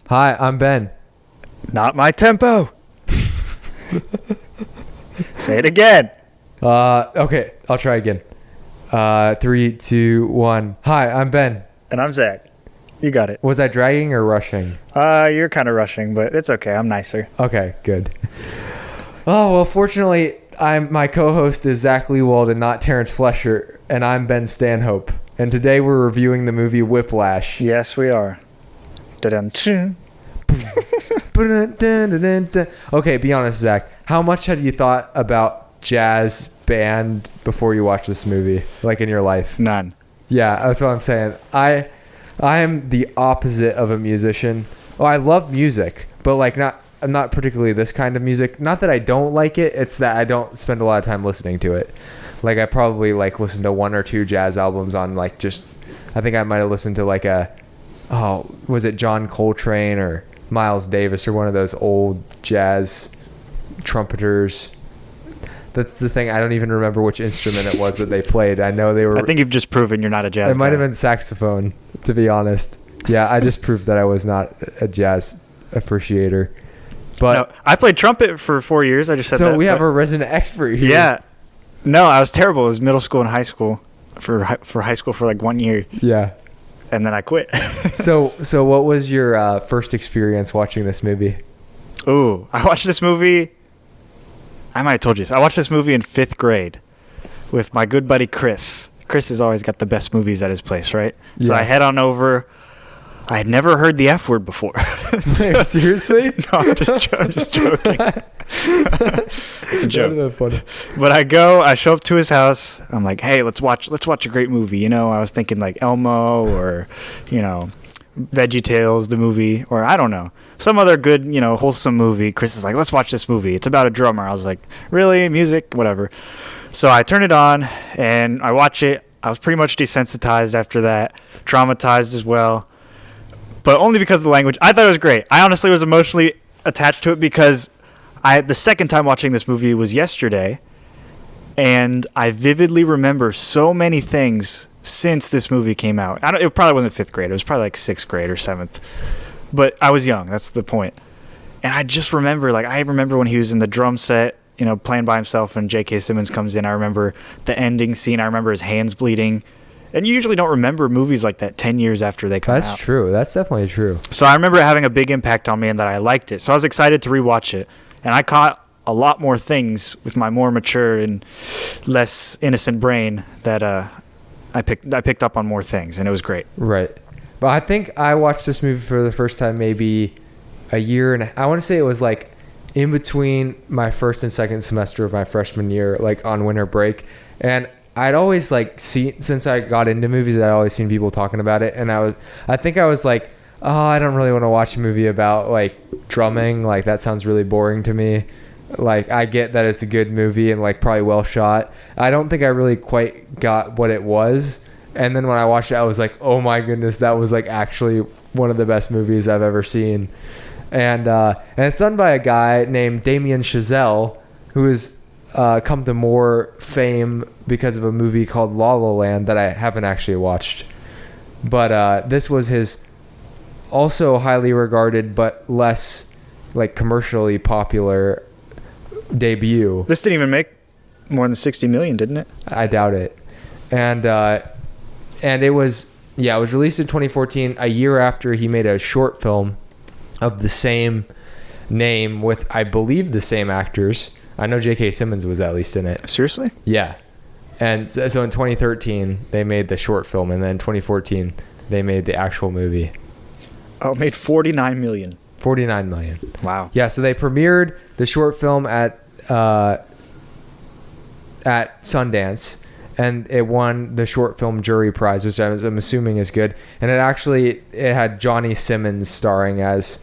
Hi, I'm Ben. Not my tempo. Say it again. Okay, I'll try again. 3, 2, 1. Hi, I'm Ben. And I'm Zach. You got it. Was I dragging or rushing? You're kind of rushing, but it's okay. I'm nicer. Okay, good. Oh, well, fortunately, my co-host is Zach Leewald and not Terrence Flesher, and I'm Ben Stanhope. And today we're reviewing the movie Whiplash. Yes, we are. Da-dum-choo. Okay, be honest, Zach. How much had you thought about jazz band before you watched this movie, like in your life? None. Yeah, that's what I'm saying. I am the opposite of a musician. Oh, I love music, but like not particularly this kind of music. Not that I don't like it, it's that I don't spend a lot of time listening to it. Like I probably like listen to one or two jazz albums on like just, I think I might have listened to like was it John Coltrane or Miles Davis or one of those old jazz trumpeters. That's the thing. I don't even remember which instrument it was that they played. I know they were. I think you've just proven you're not a jazz guy. It might have been saxophone, to be honest. Yeah, I just proved that I was not a jazz appreciator. But no, I played trumpet for 4 years. I just said that. So we have a resident expert here. Yeah. No, I was terrible. It was middle school and high school. For high school for like 1 year. Yeah. And then I quit. So what was your first experience watching this movie? Ooh, I watched this movie. I might have told you this. I watched this movie in 5th grade with my good buddy Chris. Chris has always got the best movies at his place, right? Yeah. So I head on over. I had never heard the F word before. Seriously? No, I'm just joking. It's a joke. Funny. But I show up to his house. I'm like, hey, let's watch a great movie. You know, I was thinking like Elmo or, VeggieTales, the movie, or I don't know, some other good, wholesome movie. Chris is like, let's watch this movie. It's about a drummer. I was like, really? Music? Whatever. So I turn it on and I watch it. I was pretty much desensitized after that, traumatized as well, but only because of the language. I thought it was great. I honestly was emotionally attached to it because the second time watching this movie was yesterday, and I vividly remember so many things since this movie came out. It probably wasn't 5th grade. It was probably like 6th grade or 7th. But I was young. That's the point. And I just remember, I remember when he was in the drum set, playing by himself and J.K. Simmons comes in. I remember the ending scene. I remember his hands bleeding. And you usually don't remember movies like that 10 years after they come out. That's true. That's definitely true. So I remember it having a big impact on me and that I liked it. So I was excited to rewatch it. And I caught a lot more things with my more mature and less innocent brain that I picked up on more things, and it was great. Right. But I think I watched this movie for the first time maybe a year, and I want to say it was like in between my first and second semester of my freshman year, like on winter break. And I'd always since I got into movies, I'd always seen people talking about it, and I think I was like, oh, I don't really want to watch a movie about like drumming. Like that sounds really boring to me. Like I get that it's a good movie and like probably well shot. I don't think I really quite got what it was. And then when I watched it, I was like, oh my goodness, that was like actually one of the best movies I've ever seen. And it's done by a guy named Damien Chazelle, who has come to more fame because of a movie called La La Land that I haven't actually watched. But this was his also highly regarded but less like commercially popular debut. This didn't even make more than 60 million, didn't it? I doubt it. And it was released in 2014, a year after he made a short film of the same name with, I believe, the same actors. I know J.K. Simmons was at least in it. Seriously? Yeah. And so in 2013 they made the short film, and then 2014 they made the actual movie. Oh, it made 49 million. 49 million. Wow. Yeah, so they premiered the short film at Sundance, and it won the short film jury prize, which I'm assuming is good. And it had Johnny Simmons starring as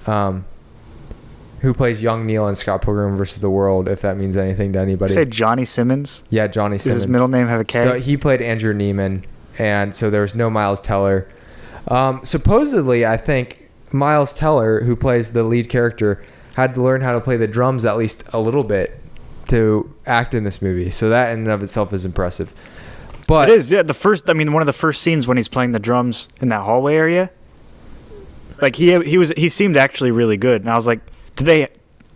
who plays young Neil in Scott Pilgrim vs. the World, if that means anything to anybody. You say Johnny Simmons? Yeah, Johnny Simmons. Does his middle name have a K? So he played Andrew Neiman, and so there was no Miles Teller. Supposedly, I think Miles Teller, who plays the lead character, had to learn how to play the drums at least a little bit to act in this movie. So that in and of itself is impressive. But it is, yeah. One of the first scenes when he's playing the drums in that hallway area, Like he seemed actually really good, and I was like,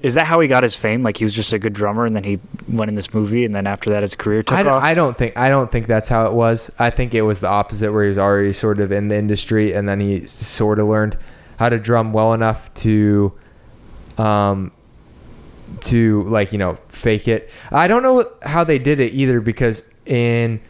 is that how he got his fame? Like he was just a good drummer, and then he went in this movie, and then after that his career took off. I don't think that's how it was. I think it was the opposite, where he was already sort of in the industry, and then he sort of learned how to drum well enough to like, you know, fake it. I don't know how they did it either, because in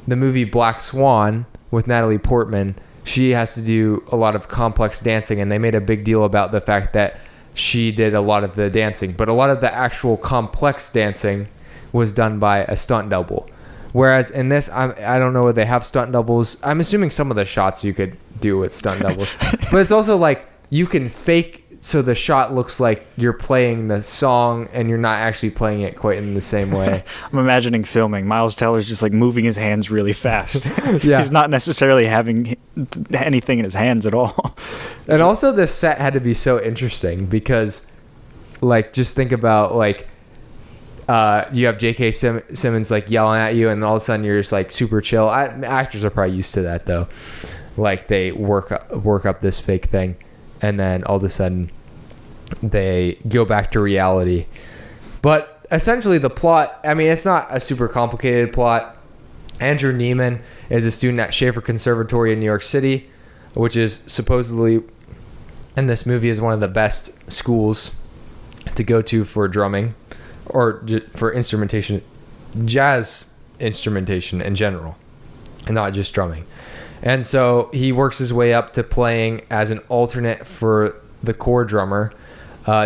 the movie Black Swan with Natalie Portman, she has to do a lot of complex dancing, and they made a big deal about the fact that she did a lot of the dancing, but a lot of the actual complex dancing was done by a stunt double. Whereas in this, I don't know whether they have stunt doubles. I'm assuming some of the shots you could do with stunt doubles, but it's also like you can fake so the shot looks like you're playing the song and you're not actually playing it quite in the same way. I'm imagining filming. Miles Teller's just like moving his hands really fast. Yeah. He's not necessarily having anything in his hands at all. And also the set had to be so interesting because, like, just think about, like, you have J.K. Simmons like yelling at you, and all of a sudden you're just like super chill. Actors are probably used to that though. Like they work up this fake thing, and then all of a sudden they go back to reality. But essentially the plot, I mean, it's not a super complicated plot. Andrew Neiman is a student at Schaefer Conservatory in New York City, which is supposedly in this movie is one of the best schools to go to for drumming or for instrumentation, jazz instrumentation in general, and not just drumming. And so he works his way up to playing as an alternate for the core drummer,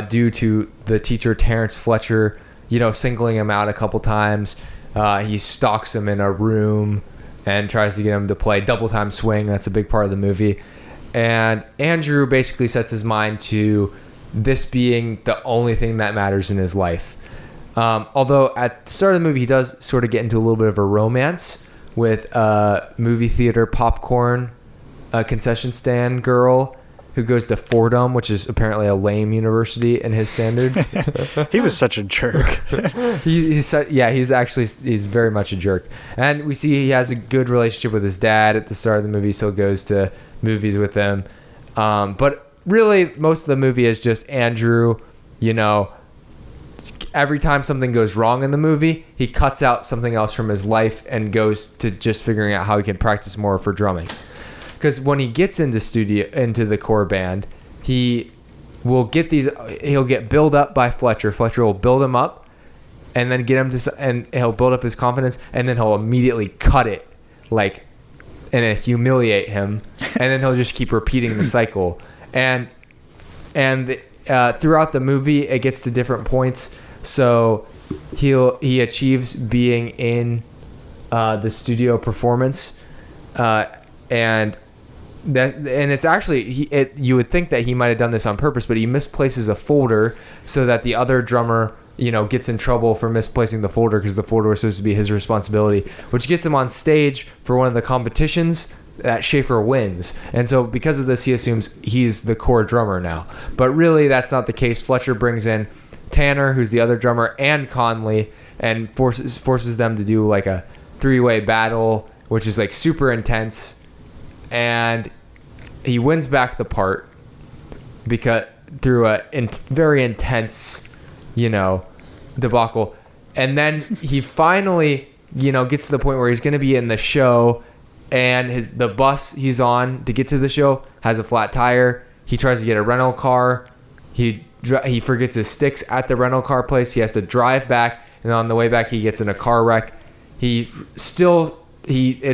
due to the teacher Terrence Fletcher, you know, singling him out a couple times. He stalks him in a room and tries to get him to play double time swing. That's a big part of the movie. And Andrew basically sets his mind to this being the only thing that matters in his life. Although at the start of the movie, he does sort of get into a little bit of a romance with a movie theater popcorn concession stand girl who goes to Fordham, which is apparently a lame university in his standards. He was such a jerk. He's very much a jerk. And we see he has a good relationship with his dad at the start of the movie, so goes to movies with him. But really, most of the movie is just Andrew, you know, every time something goes wrong in the movie, he cuts out something else from his life and goes to just figuring out how he can practice more for drumming. Because when he gets into the core band, he'll get built up by Fletcher. Fletcher will build him up and then get him and he'll build up his confidence, and then he'll immediately cut it, like, and humiliate him, and then he'll just keep repeating the cycle. And throughout the movie, it gets to different points. So he achieves being in the studio performance, and it's actually you would think that he might have done this on purpose, but he misplaces a folder so that the other drummer, you know, gets in trouble for misplacing the folder, because the folder was supposed to be his responsibility, which gets him on stage for one of the competitions that Schaefer wins. And so because of this, he assumes he's the core drummer now. But really, that's not the case. Fletcher brings in Tanner, who's the other drummer, and Conley, and forces them to do like a 3-way battle, which is like super intense. And he wins back the part because through a very intense, you know, debacle. And then he finally, you know, gets to the point where he's going to be in the show, and the bus he's on to get to the show has a flat tire. He tries to get a rental car. He forgets his sticks at the rental car place. He has to drive back, and on the way back he gets in a car wreck. It's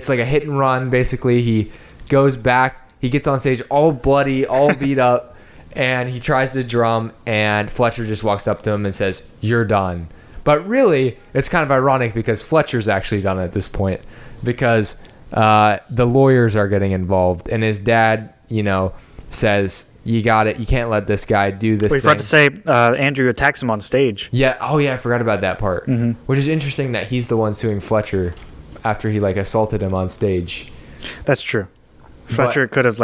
like a hit and run basically. He goes back. He gets on stage all bloody, all beat up, and he tries to drum, and Fletcher just walks up to him and says, "You're done." But really, it's kind of ironic because Fletcher's actually done at this point, because the lawyers are getting involved, and his dad, you know, says, "You got it. You can't let this guy do this." We forgot to say Andrew attacks him on stage. Yeah. Oh yeah, I forgot about that part. Mm-hmm. Which is interesting that he's the one suing Fletcher after he like assaulted him on stage. That's true. Fletcher could have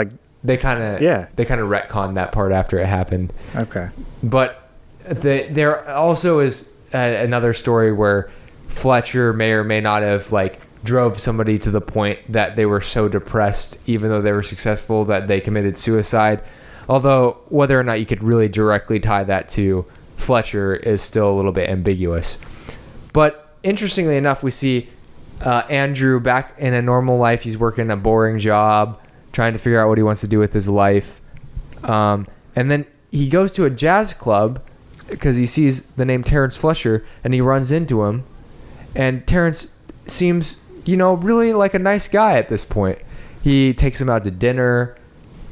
they kind of retconned that part after it happened. Okay. But there also is another story where Fletcher may or may not have like drove somebody to the point that they were so depressed, even though they were successful, that they committed suicide. Although whether or not you could really directly tie that to Fletcher is still a little bit ambiguous. But interestingly enough, we see Andrew back in a normal life. He's working a boring job, trying to figure out what he wants to do with his life. And then he goes to a jazz club because he sees the name Terrence Fletcher, and he runs into him. And Terrence seems, really like a nice guy at this point. He takes him out to dinner.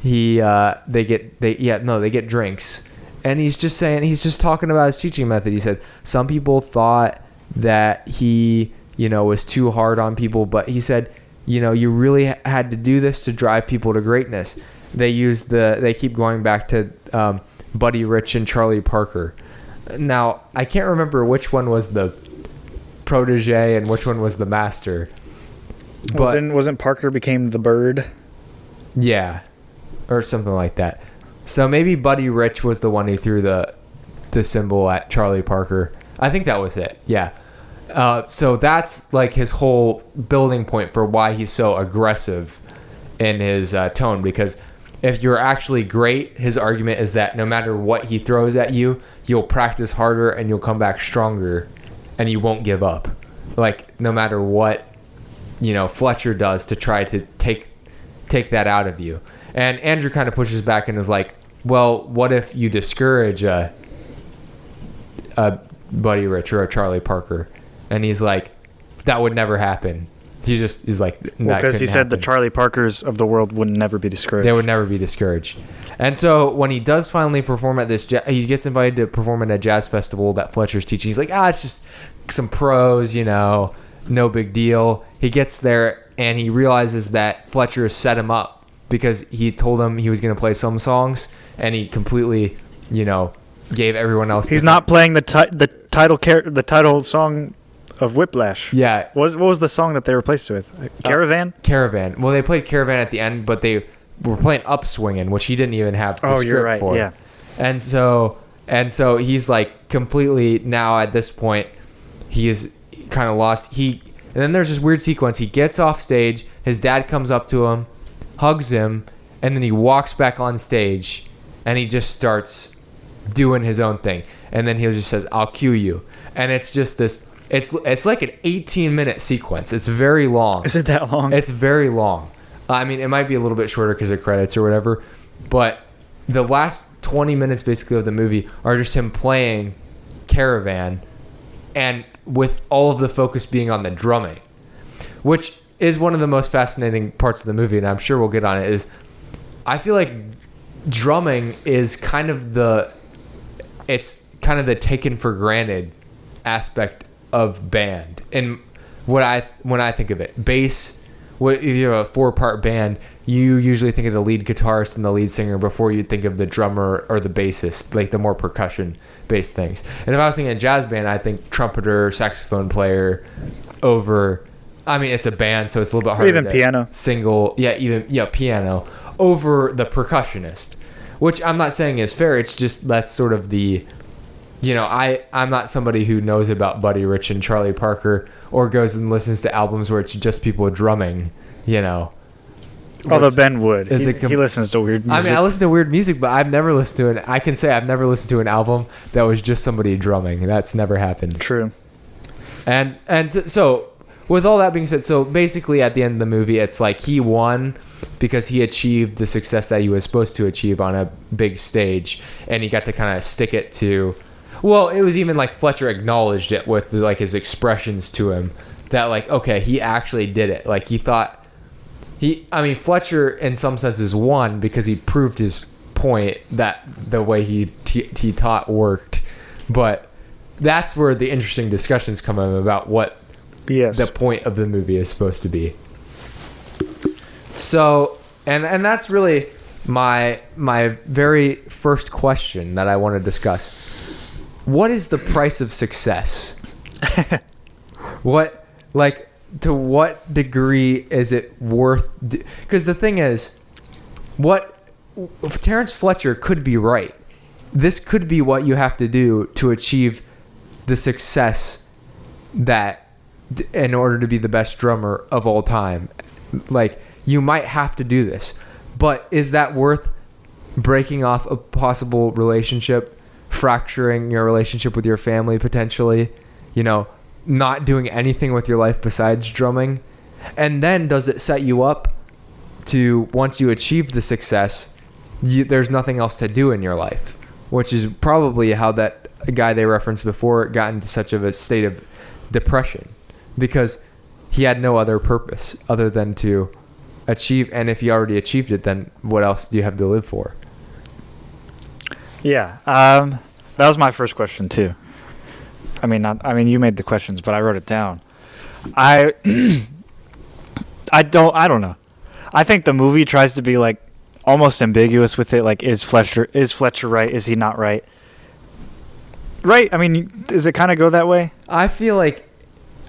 They get drinks. And he's just talking about his teaching method. He said some people thought that he, was too hard on people, but he said, you really had to do this to drive people to greatness. They keep going back to Buddy Rich and Charlie Parker. Now, I can't remember which one was the protege and which one was the master. But then wasn't Parker became the bird? Yeah, or something like that. So maybe Buddy Rich was the one who threw the symbol at Charlie Parker. I think that was it. Yeah. So that's like his whole building point for why he's so aggressive in his tone. Because if you're actually great, his argument is that no matter what he throws at you, you'll practice harder and you'll come back stronger, and you won't give up. Like no matter what, Fletcher does to try to take that out of you. And Andrew kind of pushes back and is like, well, what if you discourage a Buddy Rich or a Charlie Parker? And he's like, that would never happen. He's like, because he said the Charlie Parkers of the world would never be discouraged. They would never be discouraged. And so when he does finally perform at this, he gets invited to perform at a jazz festival that Fletcher's teaching. He's like, it's just some pros, no big deal. He gets there and he realizes that Fletcher has set him up because he told him he was going to play some songs, and he completely, gave everyone else. He's not playing the title song of Whiplash. Yeah. What was the song that they replaced it with? Caravan? Caravan. Well, they played Caravan at the end, but they were playing Upswingin', which he didn't even have the you're right. for. Yeah. And so he's like completely now at this point, he is kind of lost. And then there's this weird sequence. He gets off stage. His dad comes up to him, hugs him, and then he walks back on stage, and he just starts doing his own thing. And then he just says, "I'll cue you." And it's just this. It's like an 18-minute sequence. It's very long. Is it that long? It's very long. I mean, it might be a little bit shorter because of credits or whatever, but the last 20 minutes basically of the movie are just him playing Caravan, and with all of the focus being on the drumming, which is one of the most fascinating parts of the movie, and I'm sure we'll get on it, is I feel like drumming is kind of the taken for granted aspect of band. And when I think of it, bass, if you have a 4-part band, you usually think of the lead guitarist and the lead singer before you think of the drummer or the bassist, like the more percussion-based things. And if I was thinking a jazz band, I think trumpeter, saxophone player over... I mean, it's a band, so it's a little bit harder. Even piano. Piano over the percussionist, which I'm not saying is fair. It's just that's sort of the... I'm not somebody who knows about Buddy Rich and Charlie Parker or goes and listens to albums where it's just people drumming, Although Ben would. He listens to weird music. I mean, I listen to weird music, but I've never listened to it. I can say I've never listened to an album that was just somebody drumming. That's never happened. True. And so with all that being said, so basically at the end of the movie, it's like he won because he achieved the success that he was supposed to achieve on a big stage, and he got to kind of stick it to... Well, it was even like Fletcher acknowledged it with like his expressions to him that like, okay, he actually did it. Like he thought Fletcher in some senses won because he proved his point that the way he taught worked. But that's where the interesting discussions come in about what the point of the movie is supposed to be. So, and that's really my very first question that I want to discuss. What is the price of success? To what degree is it worth? Because the thing is, Terrence Fletcher could be right. This could be what you have to do to achieve the success that, in order to be the best drummer of all time. Like, you might have to do this, but is that worth breaking off a possible relationship, fracturing your relationship with your family potentially, you know, not doing anything with your life besides drumming? And then does it set you up to, once you achieve the success, there's nothing else to do in your life, which is probably how that guy they referenced before got into such of a state of depression, because he had no other purpose other than to achieve. And if you already achieved it, then what else do you have to live for? Yeah. That was my first question too. I mean, you made the questions, but I wrote it down. I don't know. I think the movie tries to be like almost ambiguous with it. Like, is Fletcher right? Is he not right? Right? I mean, does it kind of go that way? I feel like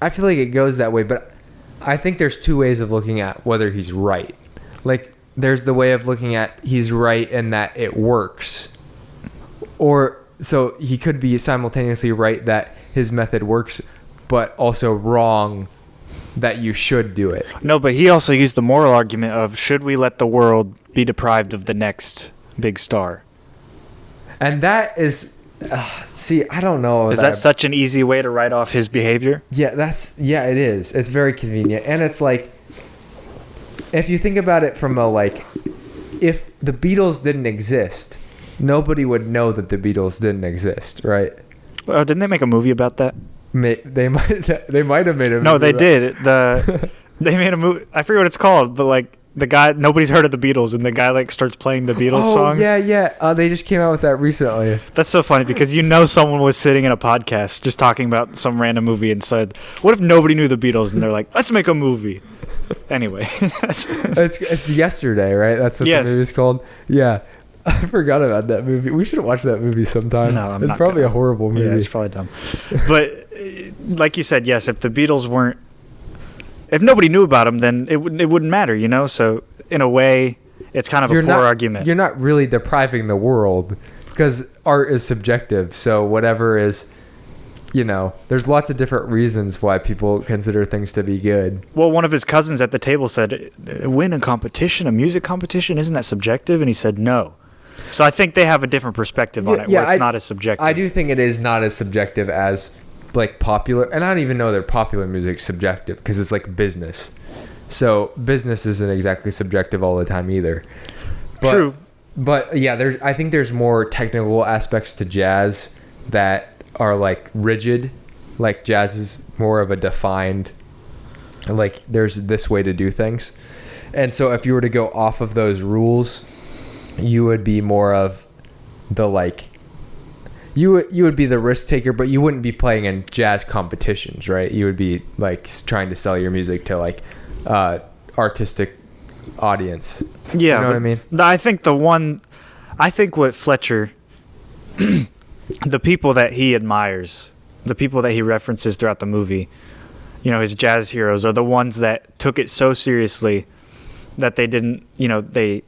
it goes that way, but I think there's two ways of looking at whether he's right. Like, there's the way of looking at he's right and that it works. Or, so he could be simultaneously right that his method works, but also wrong that you should do it. No, but he also used the moral argument of, should we let the world be deprived of the next big star? And that is, see, I don't know. Is that such an easy way to write off his behavior? Yeah, it is. It's very convenient. And it's like, if you think about it from a, like, if the Beatles didn't exist, nobody would know that the Beatles didn't exist, right? Well, didn't they make a movie about that? They might have made a movie. No, they did. They made a movie. I forget what it's called, but like the guy, nobody's heard of the Beatles, and the guy like starts playing the Beatles songs. Oh yeah. They just came out with that recently. That's so funny because someone was sitting in a podcast just talking about some random movie and said, "What if nobody knew the Beatles?" And they're like, "Let's make a movie." Anyway, it's Yesterday, right? That's what the movie's called. Yeah. I forgot about that movie. We should watch that movie sometime. No, it's probably a horrible movie. Yeah, it's probably dumb. But like you said, yes, if the Beatles weren't, if nobody knew about them, then it wouldn't matter, you know? So in a way, it's kind of a poor argument. You're not really depriving the world, because art is subjective. So whatever is, you know, there's lots of different reasons why people consider things to be good. Well, one of his cousins at the table said, win a music competition, isn't that subjective? And he said no. So I think they have a different perspective on it, where it's not as subjective. I do think it is not as subjective as like popular, and I don't even know that popular music subjective, because it's like business. So business isn't exactly subjective all the time either. True. But yeah, I think there's more technical aspects to jazz that are like rigid. Like jazz is more of a defined, like there's this way to do things. And so if you were to go off of those rules, you would be more of the like, you would be the risk taker, but you wouldn't be playing in jazz competitions, right? You would be like trying to sell your music to like artistic audience. Yeah, you know what I mean? I think what Fletcher, the people that he admires, the people that he references throughout the movie, you know, his jazz heroes, are the ones that took it so seriously that they didn't, you know, they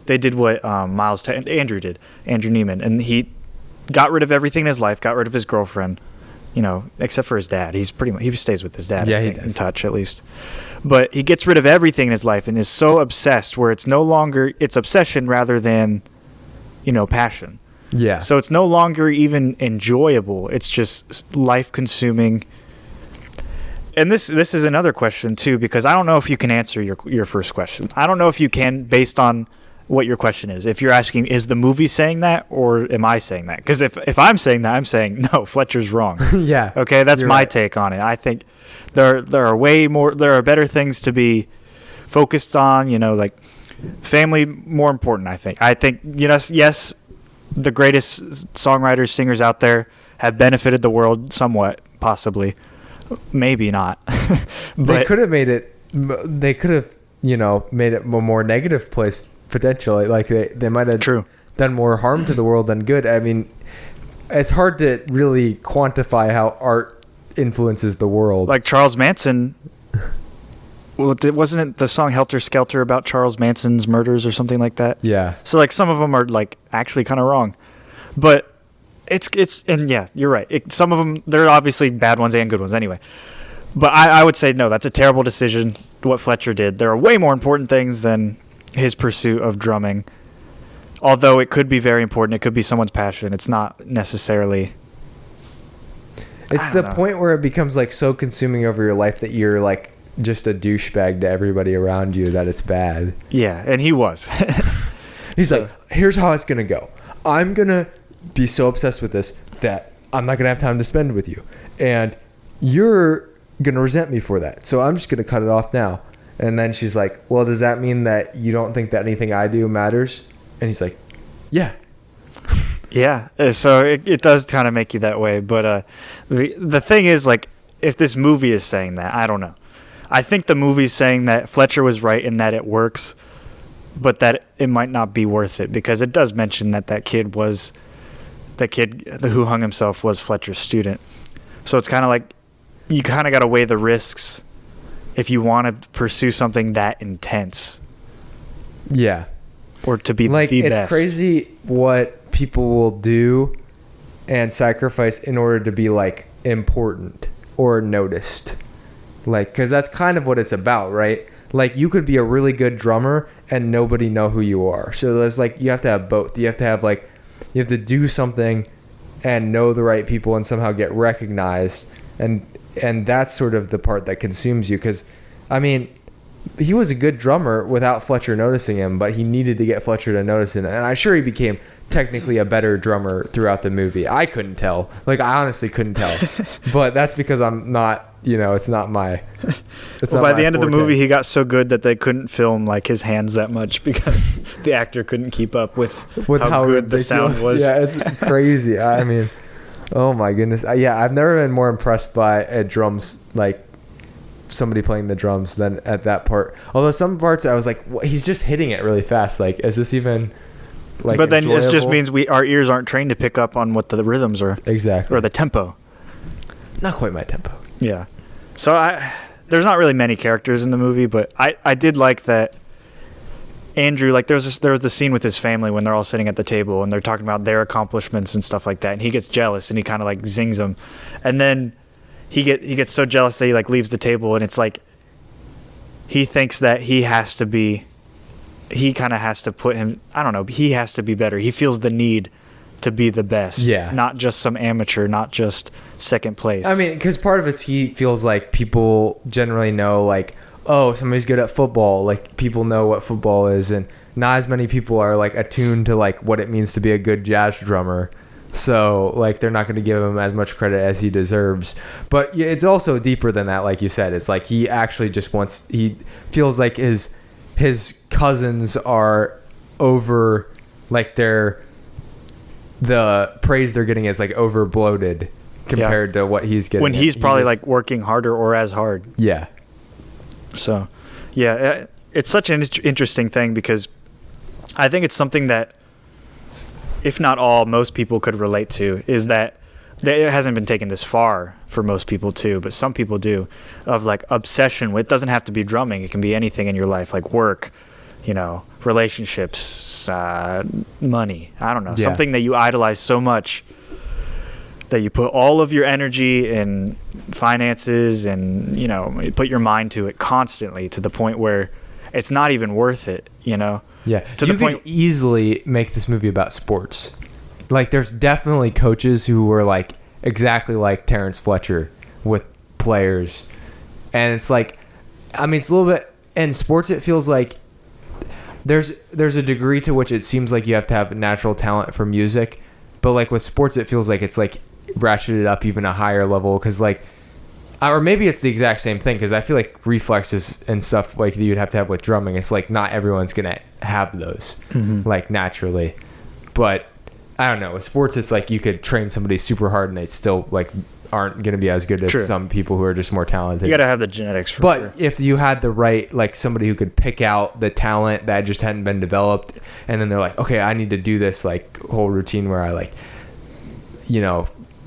did what Andrew Neiman, and he got rid of everything in his life, got rid of his girlfriend, you know, except for his dad. He stays with his dad, yeah, I think, in touch at least. But he gets rid of everything in his life and is so obsessed where it's no longer, it's obsession rather than, you know, passion. Yeah. So it's no longer even enjoyable. It's just life consuming. And this is another question too, because I don't know if you can answer your first question. I don't know if you can, based on what your question is. If you're asking, is the movie saying that, or am I saying that? Because if I'm saying that, I'm saying no, Fletcher's wrong. Yeah. Okay, that's my take on it. I think there are better things to be focused on. You know, like family more important. I think you know, yes, the greatest songwriters, singers out there have benefited the world somewhat, possibly, maybe not. But they could have made it. They could have, you know, made it a more negative place. Potentially, like they might have done more harm to the world than good. I mean, it's hard to really quantify how art influences the world. Like Charles Manson. Well, wasn't it the song "Helter Skelter" about Charles Manson's murders or something like that? Yeah. So like some of them are like actually kind of wrong, but it's and yeah, you're right. Some of them, they're obviously bad ones and good ones anyway. But I would say no, that's a terrible decision. What Fletcher did. There are way more important things than his pursuit of drumming. Although it could be very important, it could be someone's passion. It's not necessarily. It's the point where it becomes like so consuming over your life that you're like just a douchebag to everybody around you that it's bad. Yeah, and he was. He's like, here's how it's gonna go. I'm gonna be so obsessed with this that I'm not gonna have time to spend with you, and you're gonna resent me for that. So I'm just gonna cut it off now. And then she's like, well, does that mean that you don't think that anything I do matters? And he's like, yeah. Yeah, so it does kind of make you that way. But the thing is, like, if this movie is saying that, I don't know. I think the movie's saying that Fletcher was right in that it works, but that it might not be worth it, because it does mention that that kid who hung himself was Fletcher's student. So it's kind of like you kind of got to weigh the risks if you want to pursue something that intense. Yeah. Or to be like, the it's best. crazy what people will do and sacrifice in order to be like important or noticed. Like, because that's kind of what it's about, right? Like, you could be a really good drummer and nobody know who you are. So there's like, you have to have both. You have to have like, you have to do something and know the right people and somehow get recognized. And that's sort of the part that consumes you. Because, I mean, he was a good drummer without Fletcher noticing him, but he needed to get Fletcher to notice him. And I'm sure he became technically a better drummer throughout the movie. I couldn't tell. Like, I honestly couldn't tell. But that's because I'm not, it's not my... Well, by the end of the movie, he got so good that they couldn't film, like, his hands that much because the actor couldn't keep up with how good the sound was. Yeah, it's crazy. I mean, oh my goodness. Yeah, I've never been more impressed by a drums, like, somebody playing the drums than at that part. Although some parts I was like, he's just hitting it really fast. Like, is this even... like, but then enjoyable? It just means our ears aren't trained to pick up on what the rhythms are. Exactly. Or the tempo. Not quite my tempo. Yeah. So there's not really many characters in the movie, but I did like that Andrew, like there was the scene with his family when they're all sitting at the table and they're talking about their accomplishments and stuff like that, and he gets jealous and he kind of like zings them, and then he gets so jealous that he like leaves the table, and it's like he thinks that he kind of has to put him, I don't know, he has to be better. He feels the need to be the best. Yeah. Not just some amateur, not just second place. I mean, because part of it's he feels like people generally know, like, oh, somebody's good at football. Like, people know what football is, and not as many people are like attuned to like what it means to be a good jazz drummer. So like they're not going to give him as much credit as he deserves. But it's also deeper than that, like you said. It's like he actually just he feels like his cousins are over, like the praise they're getting is like over bloated compared to what he's getting. When he's probably like working harder or as hard. Yeah. So, yeah, it's such an interesting thing because I think it's something that, if not all, most people could relate to, is that it hasn't been taken this far for most people too, but some people do, of like obsession with, it doesn't have to be drumming. It can be anything in your life, like work, relationships, money. I don't know. Yeah. Something that you idolize so much that you put all of your energy and finances and, you put your mind to it constantly to the point where it's not even worth it, Yeah. To you the point could easily make this movie about sports. Like, there's definitely coaches who were like exactly like Terrence Fletcher with players. And it's like, I mean, it's a little bit, in sports, it feels like there's a degree to which it seems like you have to have natural talent for music. But like with sports, it feels like it's like ratcheted up even a higher level, because like, or maybe it's the exact same thing, because I feel like reflexes and stuff like that you'd have to have with drumming, it's like not everyone's gonna have those like naturally. But I don't know, with sports it's like you could train somebody super hard and they still like aren't gonna be as good as some people who are just more talented. You gotta have the genetics for but sure. If you had the right, like somebody who could pick out the talent that just hadn't been developed, and then they're like, okay, I need to do this like whole routine where I like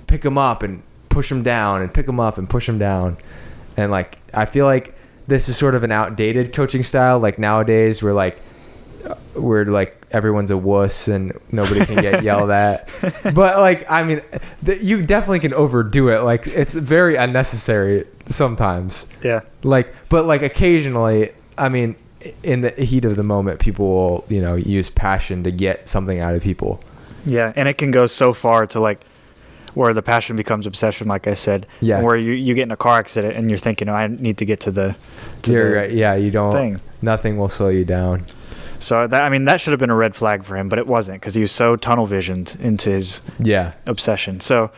pick them up and push them down and pick them up and push them down. And like, I feel like this is sort of an outdated coaching style. Like nowadays we're like everyone's a wuss and nobody can get yelled at. But like, I mean, you definitely can overdo it. Like, it's very unnecessary sometimes. Yeah. Like, but like occasionally, I mean, in the heat of the moment, people will, use passion to get something out of people. Yeah, and it can go so far to like where the passion becomes obsession, like I said. Yeah. Where you get in a car accident and you're thinking, I need to get to the right. Yeah, you don't. Thing. Nothing will slow you down. So that should have been a red flag for him, but it wasn't because he was so tunnel visioned into his obsession. So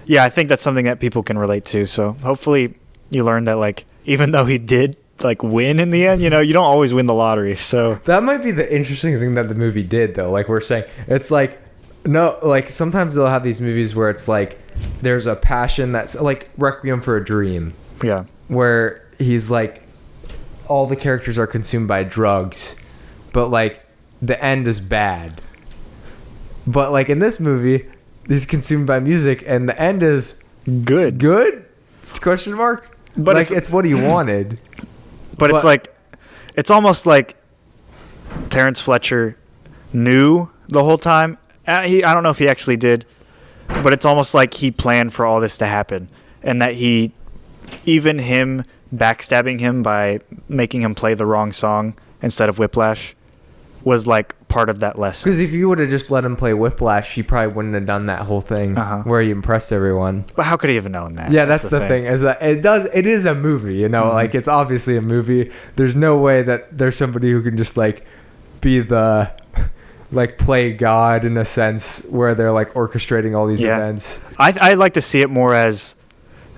yeah, I think that's something that people can relate to. So hopefully you learn that, like, even though he did like win in the end, you don't always win the lottery. So that might be the interesting thing that the movie did, though. Like we're saying, it's like, no, like sometimes they'll have these movies where it's like there's a passion that's like Requiem for a Dream. Yeah. Where he's like, all the characters are consumed by drugs, but like the end is bad. But like in this movie, he's consumed by music and the end is good. It's a question mark. But like it's what he wanted. But it's like, it's almost like Terrence Fletcher knew the whole time. I don't know if he actually did, but it's almost like he planned for all this to happen, and that even him backstabbing him by making him play the wrong song instead of Whiplash was like part of that lesson. Because if you would have just let him play Whiplash, he probably wouldn't have done that whole thing where he impressed everyone. But how could he have known that? Yeah, that's the thing. Is that it is a movie, like it's obviously a movie. There's no way that there's somebody who can just like be the like play God in a sense where they're like orchestrating all these events. I like to see it more as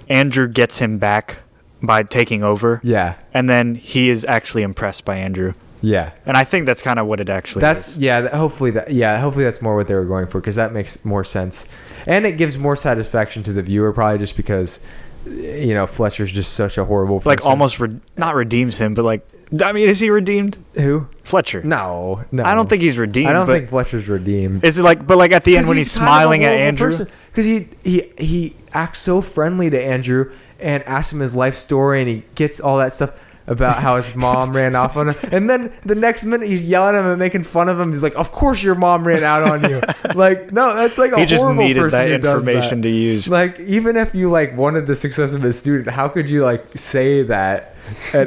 Andrew gets him back by taking over. Yeah. And then he is actually impressed by Andrew. Yeah. And I think that's kind of what it actually is. Hopefully that's more what they were going for, because that makes more sense. And it gives more satisfaction to the viewer, probably just because, Fletcher's just such a horrible person. Like almost not redeems him, but like, I mean, is he redeemed? Who? Fletcher. No. I don't think he's redeemed. I don't think Fletcher's redeemed. Is it like, but like at the end when he's smiling at Andrew? Because he acts so friendly to Andrew and asks him his life story, and he gets all that stuff about how his mom ran off on him. And then the next minute he's yelling at him and making fun of him. He's like, of course your mom ran out on you. Like, no, that's like a horrible person. He just needed that information to use. Like, even if you like wanted the success of his student, how could you like say that?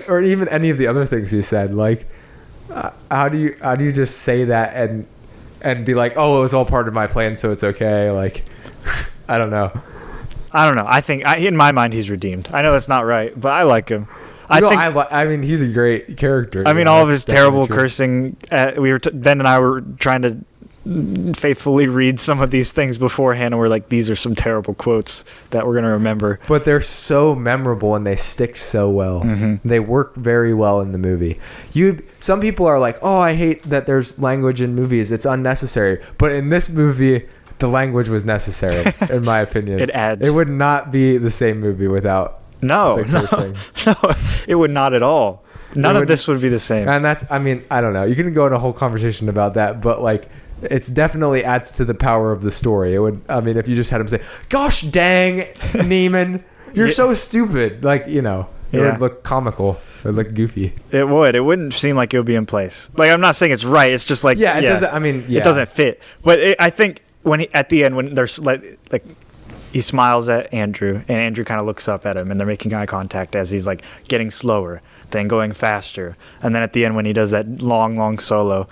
Or even any of the other things he said. Like, how do you just say that and be like, oh, it was all part of my plan, so it's okay? Like, I don't know. I think in my mind he's redeemed. I know that's not right, but I like him. I mean, he's a great character. I mean, all of his terrible cursing. Ben and I were trying to faithfully read some of these things beforehand, and we're like, these are some terrible quotes that we're gonna remember. But they're so memorable and they stick so well. Mm-hmm. They work very well in the movie. Some people are like, oh, I hate that there's language in movies. It's unnecessary. But in this movie, the language was necessary, in my opinion. It adds. It would not be the same movie without. No, it would not at all. None of this would be the same. And I don't know. You can go in a whole conversation about that, but like, it's definitely adds to the power of the story. It would, if you just had him say, gosh dang, Neiman, you're so stupid. Like, it would look comical. It would look goofy. It would. It wouldn't seem like it would be in place. Like, I'm not saying it's right. It's just like, it doesn't, it doesn't fit. But I think at the end, when there's like, he smiles at Andrew, and Andrew kind of looks up at him, and they're making eye contact as he's like getting slower, then going faster, and then at the end when he does that long solo,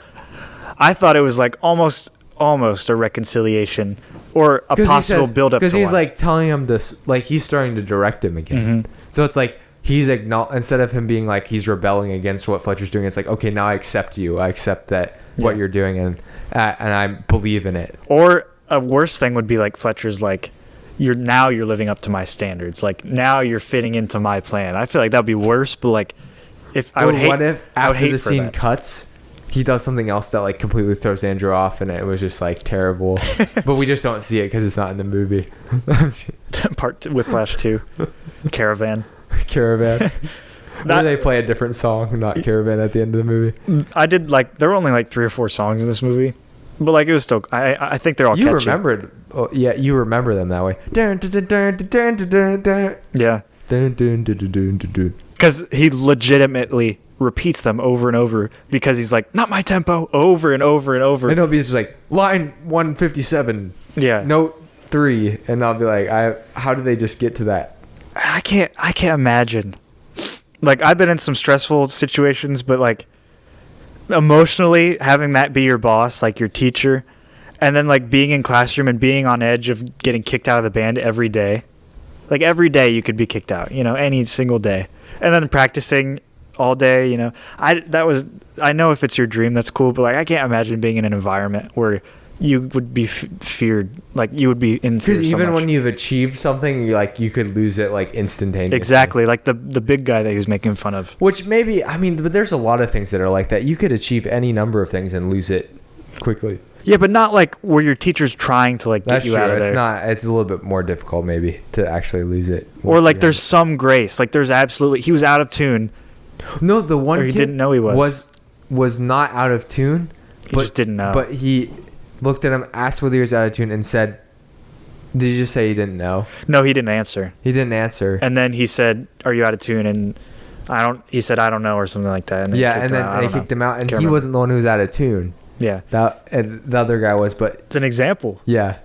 I thought it was like almost a reconciliation or a possible build up. Because he's like telling him this, like he's starting to direct him again. Mm-hmm. So it's like he's instead of him being like he's rebelling against what Fletcher's doing, it's like, okay, now I accept you. I accept that what you're doing, and I believe in it. Or a worse thing would be like Fletcher's like, you're living up to my standards. Like now you're fitting into my plan. I feel like that'd be worse. But like, what if after the scene cuts, he does something else that like completely throws Andrew off, and it was just like terrible. But we just don't see it because it's not in the movie. Whiplash 2, Caravan. Or they play a different song, not Caravan, at the end of the movie. I did like, there were only like 3 or 4 songs in this movie. But like it was still, I think they're all catchy. You remember them that way. Yeah. Because he legitimately repeats them over and over because he's like, not my tempo, over and over and over. And he'll be just like, line 157. Yeah. Note 3. And I'll be like, how do they just get to that? I can't imagine. Like, I've been in some stressful situations, but like emotionally having that be your boss, like your teacher, and then like being in classroom and being on edge of getting kicked out of the band every day. Like every day you could be kicked out, any single day. And then practicing all day, I know if it's your dream, that's cool, but like I can't imagine being in an environment where you would be feared, like you would be in fear. Because even so much. when you've achieved something, you could lose it like instantaneously. Exactly, like the big guy that he was making fun of. Which maybe, but there's a lot of things that are like that. You could achieve any number of things and lose it quickly. Yeah, but not like where your teacher's trying to like get That's you true. out of there. It's not. It's a little bit more difficult maybe to actually lose it. Or like there's some grace. Like there's absolutely, he was out of tune. No, the one Or he kid didn't know he was not out of tune. He just didn't know. But he looked at him, asked whether he was out of tune, and said, "Did you just say he didn't know?" No, he didn't answer. He didn't answer. And then he said, "Are you out of tune?" And he said, "I don't know," or something like that. And And then they kicked him out, and he remember. wasn't the one who was out of tune. Yeah. And the other guy was, but It's an example. yeah.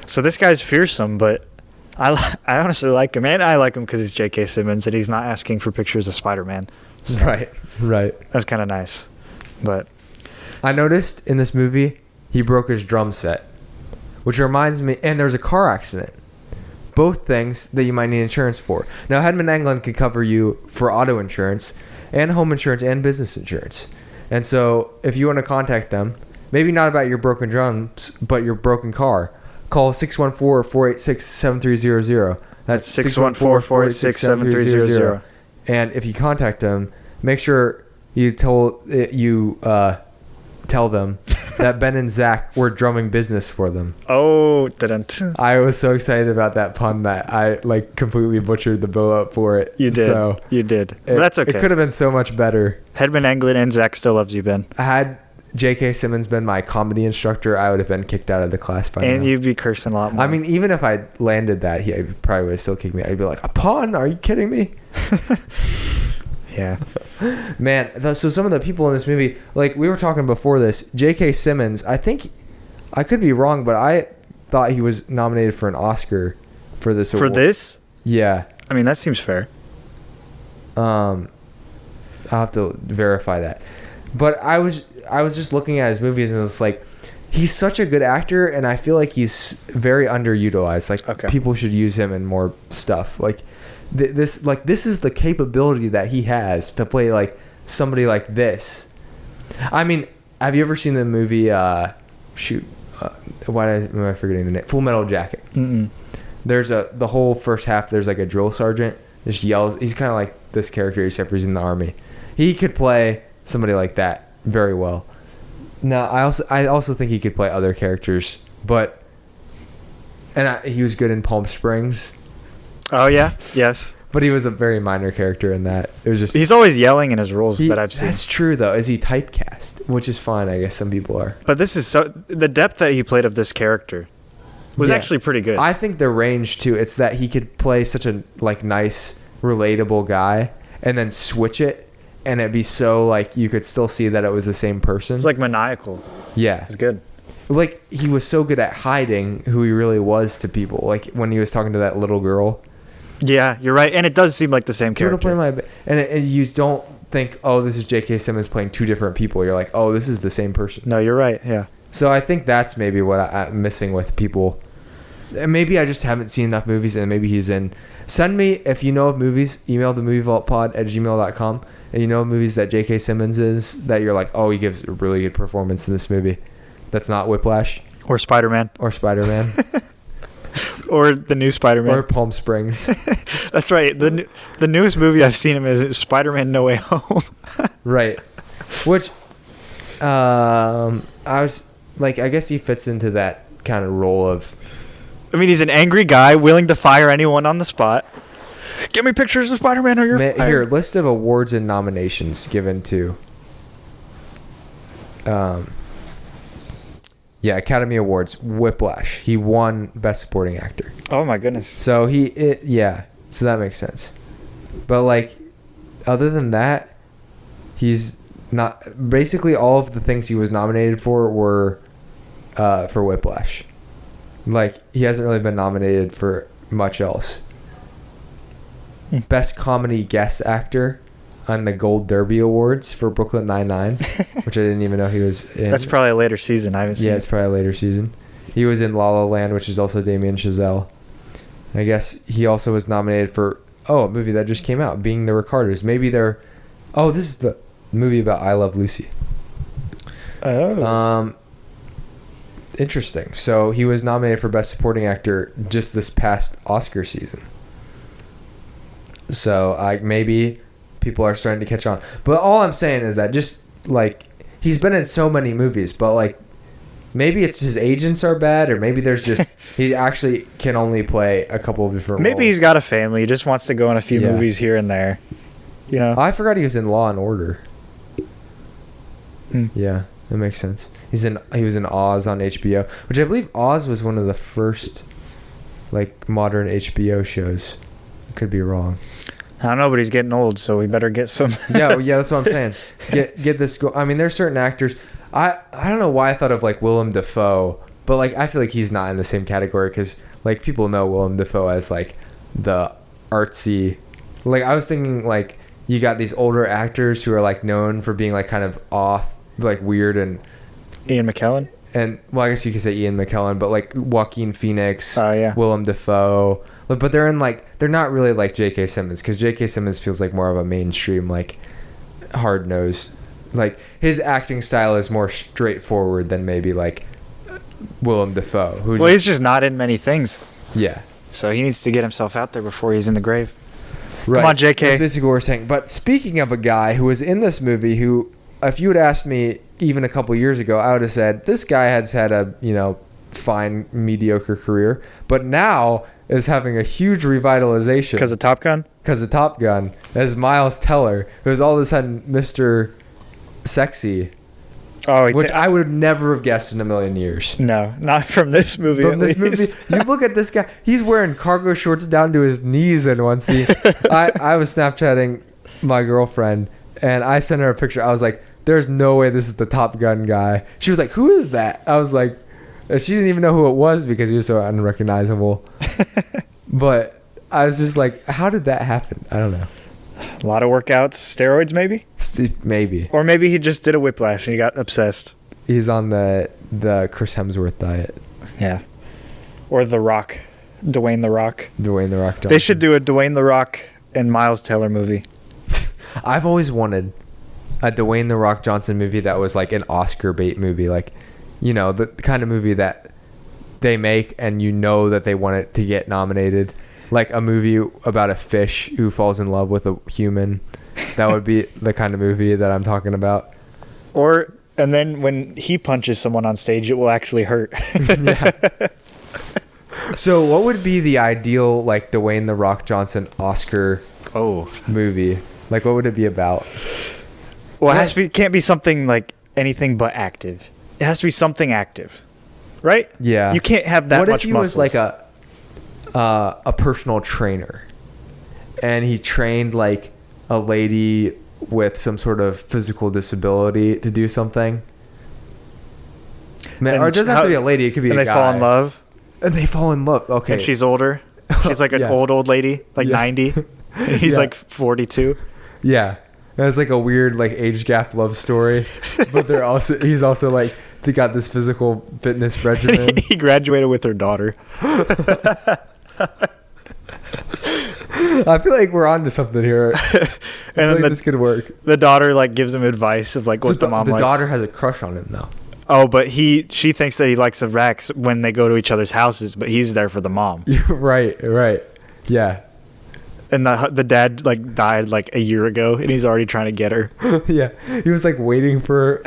So this guy's fearsome, but I honestly like him. And I like him because he's J.K. Simmons and he's not asking for pictures of Spider-Man. So Right. that's kind of nice. But I noticed in this movie, he broke his drum set, which reminds me, and there's a car accident. Both things that you might need insurance for. Now, Hedman England can cover you for auto insurance and home insurance and business insurance. And so if you want to contact them, maybe not about your broken drums, but your broken car, call 614-486-7300. That's 614-486-7300. And if you contact them, make sure you tell them that Ben and Zach were drumming business for them. Oh, didn't. I was so excited about that pun that I completely butchered the bill up for it. You did. So You did. But that's okay. It could have been so much better. Hedman England and Zach still loves you, Ben. Had J.K. Simmons been my comedy instructor, I would have been kicked out of the class by now. And you'd be cursing a lot more. I mean, even if I landed that, he probably would have still kicked me out. He'd be like, "A pun? Are you kidding me?" Yeah. Man, so some of the people in this movie, like we were talking before this, J.K. Simmons, I think, I could be wrong, but I thought he was nominated for an Oscar for this award. For this? Yeah. I mean, that seems fair. I'll have to verify that. But I was just looking at his movies and it's like, he's such a good actor, and I feel like he's very underutilized. Like, people should use him in more stuff. Like, this is the capability that he has to play like somebody like this. I mean, have you ever seen the movie? Why am I forgetting the name? Full Metal Jacket. Mm-mm. There's the whole first half. There's like a drill sergeant just yells. He's kind of like this character, except for he's in the army. He could play somebody like that very well. Now, I also think he could play other characters, but he was good in Palm Springs. Oh yeah, yes. But he was a very minor character in that. It was just he's always yelling in his roles that I've seen. That's true though. Is he typecast? Which is fine, I guess some people are. But this is the depth that he played of this character was actually pretty good. I think the range too. It's that he could play such a nice, relatable guy, and then switch it, and it'd be so you could still see that it was the same person. It's like maniacal. Yeah, it's good. Like he was so good at hiding who he really was to people. Like when he was talking to that little girl. Yeah, you're right, and it does seem like the same character. And you don't think, oh, this is J.K. Simmons playing two different people. You're like, oh, this is the same person. No, you're right. Yeah. So I think that's maybe what I'm missing with people. And maybe I just haven't seen enough movies, and maybe he's in. Send me, if you know of movies, email themovievaultpod@gmail.com, and you know of movies that J.K. Simmons is, that you're like, oh, he gives a really good performance in this movie. That's not Whiplash. Or Spider-Man. Or Spider-Man. Or the new Spider-Man. Or Palm Springs. That's right. The newest movie I've seen him is Spider-Man No Way Home. Right. Which, I was like, I guess he fits into that kind of role of... I mean, he's an angry guy willing to fire anyone on the spot. Give me pictures of Spider-Man or you're fired. Here, list of awards and nominations given to... Yeah, Academy Awards, Whiplash. He won Best Supporting Actor. Oh my goodness. So so that makes sense. But other than that, he's not. Basically, all of the things he was nominated for were for Whiplash. He hasn't really been nominated for much else. Best Comedy Guest Actor. on the Gold Derby Awards for Brooklyn Nine-Nine, which I didn't even know he was in. That's probably a later season. I haven't seen. Yeah, it's probably a later season. He was in La La Land, which is also Damien Chazelle. I guess he also was nominated for a movie that just came out, Being the Ricardos. Maybe they're. Oh, this is the movie about I Love Lucy. Oh. Interesting. So he was nominated for Best Supporting Actor just this past Oscar season. So maybe people are starting to catch on. But all I'm saying is that just like he's been in so many movies, but like maybe it's his agents are bad, or maybe there's just he actually can only play a couple of different roles. Maybe he's got a family. He just wants to go in a few movies here and there. You know. I forgot he was in Law and Order. Hmm. Yeah, that makes sense. He was in Oz on HBO, which I believe Oz was one of the first like modern HBO shows. Could be wrong. I don't know, but he's getting old, so we better get some. yeah, that's what I'm saying. Get this. I mean, there's certain actors. I don't know why I thought of like Willem Dafoe, but like I feel like he's not in the same category because like people know Willem Dafoe as like the artsy. Like I was thinking like you got these older actors who are like known for being like kind of off, like weird and. Ian McKellen. And well, I guess you could say Ian McKellen, but like Joaquin Phoenix, yeah. Willem Dafoe. But they're in like they're not really like J.K. Simmons because J.K. Simmons feels like more of a mainstream like hard nosed, like his acting style is more straightforward than maybe like Willem Dafoe. He's just not in many things. Yeah. So he needs to get himself out there before he's in the grave. Right. Come on, J.K. That's basically what we're saying. But speaking of a guy who was in this movie, who if you had asked me even a couple years ago, I would have said this guy has had a fine mediocre career, but now is having a huge revitalization because of Top Gun. As Miles Teller, who's all of a sudden Mr. Sexy, which I would never have guessed in a million years. No, not from this movie. You look at this guy; he's wearing cargo shorts down to his knees in one scene. I was Snapchatting my girlfriend, and I sent her a picture. I was like, "There's no way this is the Top Gun guy." She was like, "Who is that?" I was like. She didn't even know who it was because he was so unrecognizable. But I was just like, how did that happen? I don't know. A lot of workouts, steroids maybe? Maybe. Or maybe he just did a whiplash and he got obsessed. He's on the Chris Hemsworth diet. Yeah. Or The Rock. Dwayne The Rock. Johnson. They should do a Dwayne The Rock and Miles Teller movie. I've always wanted a Dwayne The Rock Johnson movie that was like an Oscar bait movie, like the kind of movie that they make and that they want it to get nominated, like a movie about a fish who falls in love with a human. That would be the kind of movie that I'm talking about. And then when he punches someone on stage, it will actually hurt. Yeah. So what would be the ideal like Dwayne The Rock Johnson Oscar movie? Like what would it be about? Well, it can't be something like anything but active. It has to be something active, right? Yeah. You can't have that much muscle. What if he was like a personal trainer, and he trained like a lady with some sort of physical disability to do something? Or it doesn't have to be a lady. It could be a guy. And they fall in love. And they fall in love. Okay. And she's older. She's like an old lady, like 90. And he's like 42. Yeah. It's like a weird like age gap love story, but he's also like they got this physical fitness regimen. He graduated with her daughter. I feel like we're on to something here. And this could work. The daughter like gives him advice of like what the mom likes. The daughter has a crush on him though. Oh, but she thinks that he likes the Rex when they go to each other's houses, but he's there for the mom. Right. Yeah. And the dad like died like a year ago, and he's already trying to get her. Yeah, he was like waiting for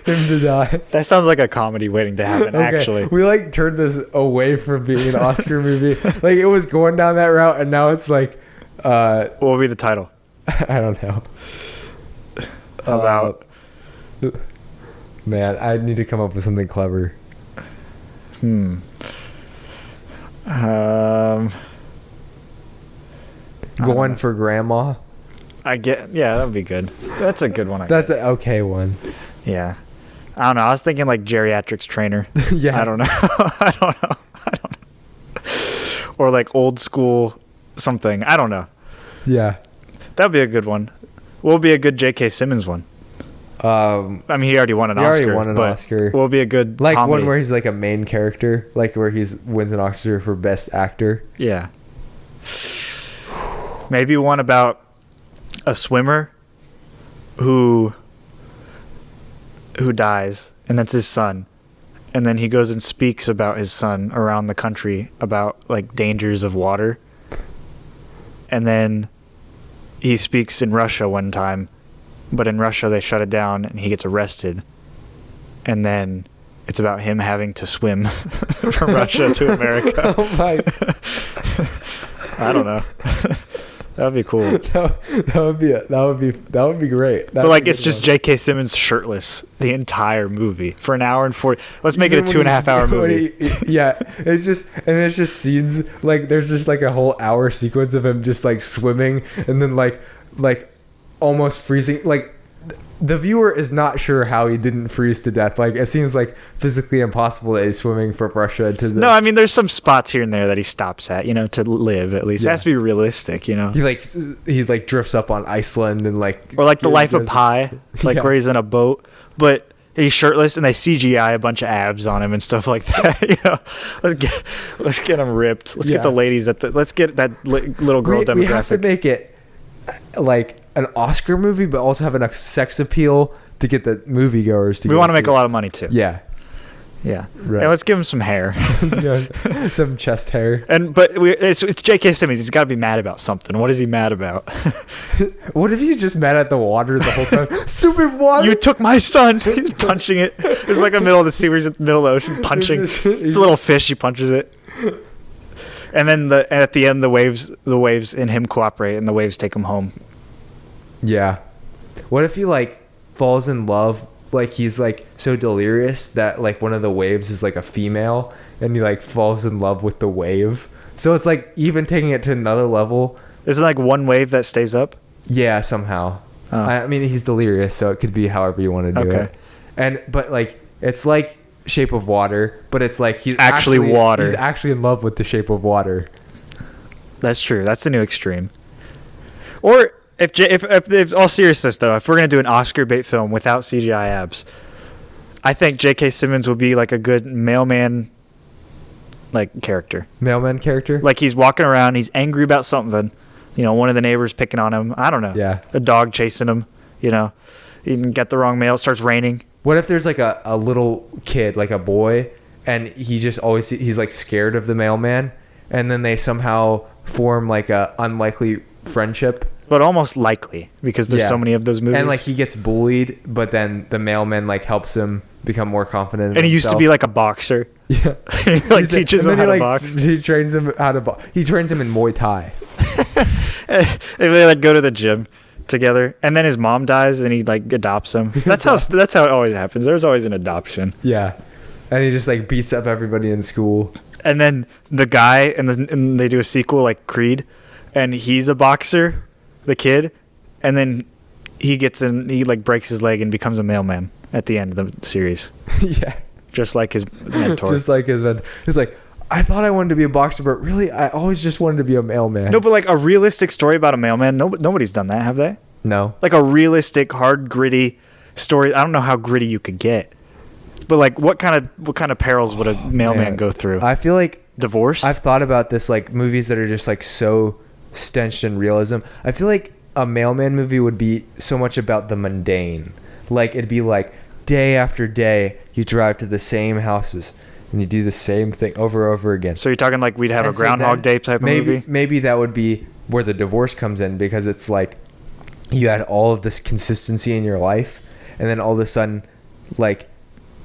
him to die. That sounds like a comedy waiting to happen. Okay. Actually, we like turned this away from being an Oscar movie. Like it was going down that route, and now it's like, what will be the title? I don't know. How about? Man, I need to come up with something clever. Going for Grandma. That would be good. That's a good one. That's an okay one. Yeah. I don't know. I was thinking like geriatrics trainer. Yeah. I don't know. I don't know. Or like old school something. I don't know. Yeah. That'd be a good one. What would be a good J.K. Simmons one? I mean, he already won an Oscar. He already won an Oscar. What would be a good like comedy? one where he's like a main character, like where he's wins an Oscar for best actor. Yeah. Maybe one about a swimmer who dies, and that's his son. And then he goes and speaks about his son around the country about like dangers of water. And then he speaks in Russia one time, but in Russia they shut it down and he gets arrested. And then it's about him having to swim from Russia to America. Oh my! I don't know. That would be cool. That would be great. But like, it's just J.K. Simmons shirtless the entire movie for an hour and 40. Let's make it a 2.5 hour movie. It's just scenes like there's just like a whole hour sequence of him just like swimming and then like almost freezing. Like the viewer is not sure how he didn't freeze to death. Like it seems like physically impossible that he's swimming from Russia to the. No, I mean there's some spots here and there that he stops at, to live at least. It has to be realistic, He like drifts up on Iceland and like. Or like The Life of Pi, where he's in a boat, but he's shirtless and they CGI a bunch of abs on him and stuff like that. Let's get him ripped. Let's get the ladies let's get that little girl demographic. We have to make it like an Oscar movie, but also have enough sex appeal to get the moviegoers to. We want to make a lot of money too. Yeah. Yeah. Right. And let's give him some hair. Some chest hair. But it's J.K. Simmons. He's got to be mad about something. What is he mad about? What if he's just mad at the water the whole time? Stupid water! You took my son. He's punching it. There's like a middle of the sea where he's at the middle of the ocean punching. It's a little fish. He punches it. And then at the end, the waves and him cooperate, and the waves take him home. Yeah. What if he like falls in love? Like he's like so delirious that like one of the waves is like a female, and he like falls in love with the wave. So it's like even taking it to another level. Is it like one wave that stays up? Yeah, somehow. Oh. I mean, he's delirious, so it could be however you want to do it. But like it's like Shape of Water, but it's like he's actually water. He's actually in love with the Shape of Water. That's true. That's the new extreme. Or if all seriousness though, if we're gonna do an Oscar bait film without CGI abs, I think J.K. Simmons would be like a good mailman, like character. Mailman character. Like he's walking around, he's angry about something. One of the neighbors picking on him. I don't know. Yeah. A dog chasing him. He can get the wrong mail. It starts raining. What if there's like a little kid, like a boy, and he just always he's like scared of the mailman, and then they somehow form like a unlikely friendship. But almost likely because there's so many of those movies. And like he gets bullied, but then the mailman like helps him become more confident. And he used to be like a boxer. Yeah. He teaches him how to box. He trains him how to box. He trains him in Muay Thai. They like go to the gym together, and then his mom dies, and he like adopts him. That's how it always happens. There's always an adoption. Yeah. And he just like beats up everybody in school. And then the guy, and they do a sequel like Creed, and he's a boxer. The kid, and then he like breaks his leg and becomes a mailman at the end of the series. Yeah. Just like his mentor. He's like, I thought I wanted to be a boxer, but really I always just wanted to be a mailman. No, but like a realistic story about a mailman, nobody's done that, have they? No. Like a realistic, hard, gritty story. I don't know how gritty you could get. But like what kind of perils would a mailman go through? I feel like divorce? I've thought about this, like movies that are just like so stenched in realism. I feel like a mailman movie would be so much about the mundane. Like it'd be like day after day you drive to the same houses and you do the same thing over and over again. So you're talking like we'd have a Groundhog Day type of movie? Maybe that would be where the divorce comes in, because it's like you had all of this consistency in your life, and then all of a sudden like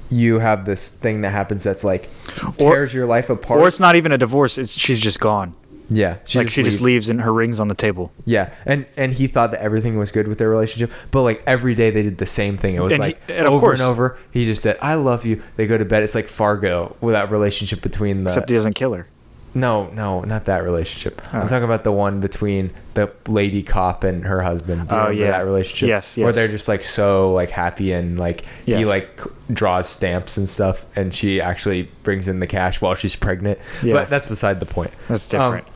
you have this thing that happens that's like tears your life apart. Or it's not even a divorce, she's just gone. Yeah, she just leaves and her ring's on the table. Yeah, and he thought that everything was good with their relationship, but like every day they did the same thing. It was over and over. He just said, "I love you." They go to bed. It's like Fargo with that relationship between the. Except he doesn't kill her. No, not that relationship. I'm talking about the one between the lady cop and her husband. Oh yeah, that relationship. Yes. Where they're just like so like happy, and like he like draws stamps and stuff, and she actually brings in the cash while she's pregnant. Yeah. But that's beside the point. That's different.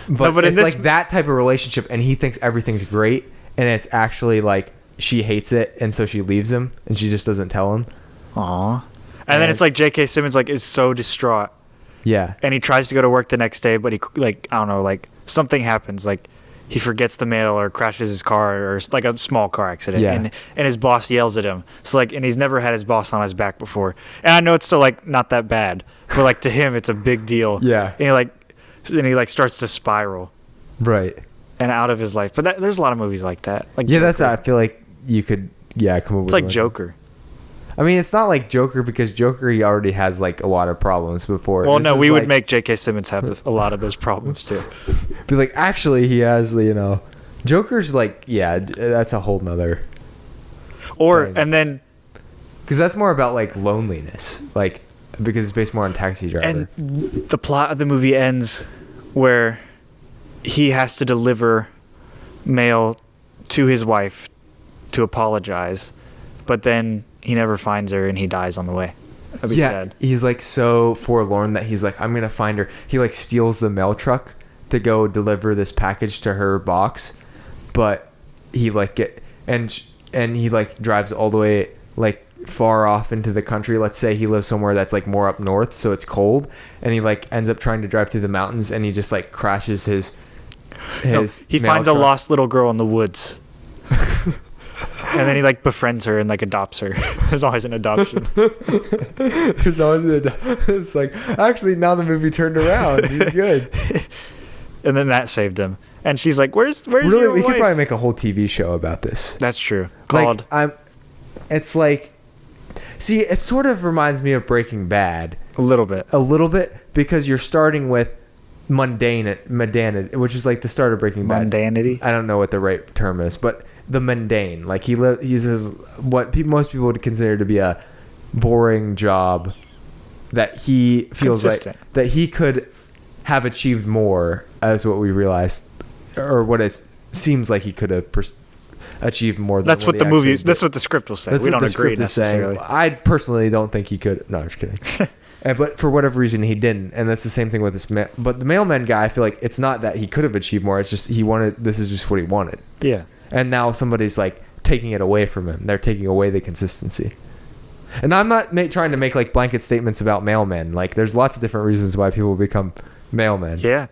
but in it's this, like that type of relationship, and he thinks everything's great, and it's actually like she hates it, and so she leaves him, and she just doesn't tell him. Aw. And then it's like J.K. Simmons like is so distraught. Yeah. And he tries to go to work the next day, but he like I don't know, like something happens, like he forgets the mail or crashes his car or like a small car accident, Yeah. and his boss yells at him. So like, and he's never had his boss on his back before. And I know it's still like not that bad, but like to him it's a big deal. Yeah. And he like starts to spiral Right. and out of his life. But there's a lot of movies like that. Like Yeah, Joker. that's I feel like you could come up with It's like one. Joker. I mean, it's not like Joker because Joker he already has like a lot of problems before. Well, This no, is we would like- make J.K. Simmons have a lot of those problems too. be like actually he has Joker's like that's a whole nother Or Right. and then because that's more about like loneliness like because it's based more on Taxi Driver. and the plot of the movie ends where he has to deliver mail to his wife to apologize, but then he never finds her and he dies on the way. That'd be sad. He's like so forlorn that he's like I'm gonna find her. He like steals the mail truck to go deliver this package to her box, but he like and he like drives all the way like far off into the country. Let's say he lives somewhere that's like more up north, so it's cold, and he like ends up trying to drive through the mountains, and he just like crashes his He mail finds a truck. lost little girl in the woods. And then he like befriends her and like adopts her. There's always an adoption. There's always it's like actually now the movie turned around. He's good. And then that saved him. And she's like, "Where's Really, your we wife?" could probably make a whole TV show about this. That's true. Called It's like, see, it sort of reminds me of Breaking Bad a little bit. because you're starting with mundanity, which is like the start of Breaking Bad. Mundanity. I don't know what the right term is, but the mundane. Like he's what most people would consider to be a boring job that he feels Consistent. like that he could have achieved more, as what we realized, or what it seems like he could have achieved more. Than That's what he the movie. actually That's did. what the script will say. That's We what don't the agree script is saying. necessarily. I personally don't think he could. No, I'm just kidding. But for whatever reason, he didn't, and that's the same thing with this. But the mailman guy, I feel like it's not that he could have achieved more. It's just he wanted. This is just what he wanted, Yeah. and now somebody's like taking it away from him. They're taking away the consistency. And I'm not trying to make like blanket statements about mailmen. Like, there's lots of different reasons why people become mailmen. Yeah.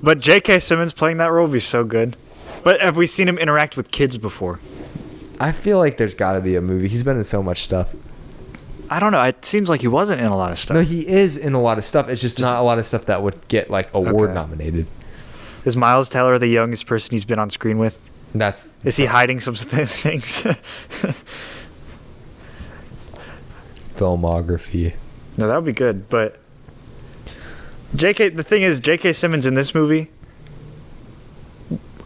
But J.K. Simmons playing that role would be so good. But have we seen him interact with kids before? I feel like there's got to be a movie. He's been in so much stuff. I don't know. It seems like he wasn't in a lot of stuff. No, he is in a lot of stuff. It's just not a lot of stuff that would get like award Okay. nominated. Is Miles Teller the youngest person he's been on screen with? Is he hiding some things? Filmography. No, that would be good. But the thing is, J.K. Simmons in this movie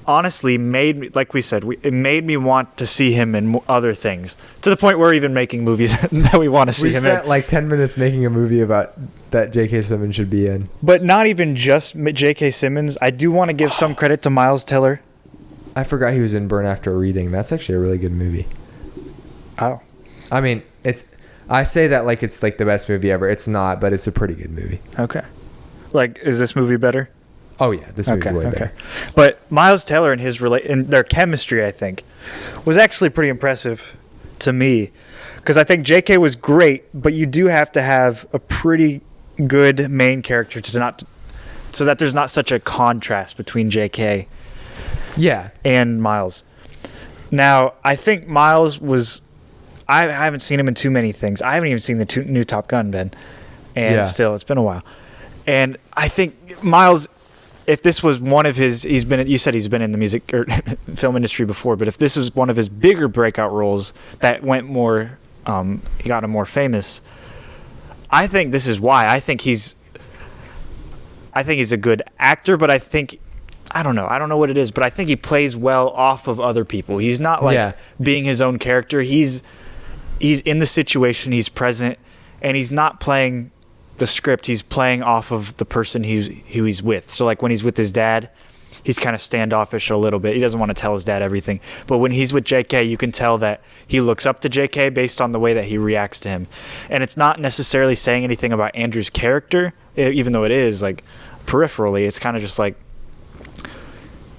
honestly made me, like we said, it made me want to see him in other things, to the point where we're even making movies that we want to see We him spent in. like 10 minutes making a movie about that J.K. Simmons should be in. But not even just J.K. Simmons. I do want to give some credit to Miles Teller. I forgot he was in Burn After Reading. That's actually a really good movie. Oh. I mean, I say that like it's like the best movie ever. It's not, but it's a pretty good movie. Okay. Like, is this movie better? Oh yeah, this movie's way better. But Miles Teller and and their chemistry, I think, was actually pretty impressive to me, because I think J.K. was great, but you do have to have a pretty good main character so that there's not such a contrast between J.K. Yeah. and Miles. Now, I think Miles was. I haven't seen him in too many things. I haven't even seen the new Top Gun, Ben, and Yeah. still, it's been a while. And I think Miles, if this was one of his, you said he's been in the music or film industry before, but if this was one of his bigger breakout roles that went more, he got him more famous, I think this is why. I think he's a good actor, but I don't know what it is, but I think he plays well off of other people. He's not like being his own character. He's in the situation, he's present, and he's not playing the script. He's playing off of the person who he's with. So like when he's with his dad, he's kind of standoffish a little bit. He doesn't want to tell his dad everything. But when he's with JK, you can tell that he looks up to JK based on the way that he reacts to him. And it's not necessarily saying anything about Andrew's character, even though it is like peripherally. It's kind of just like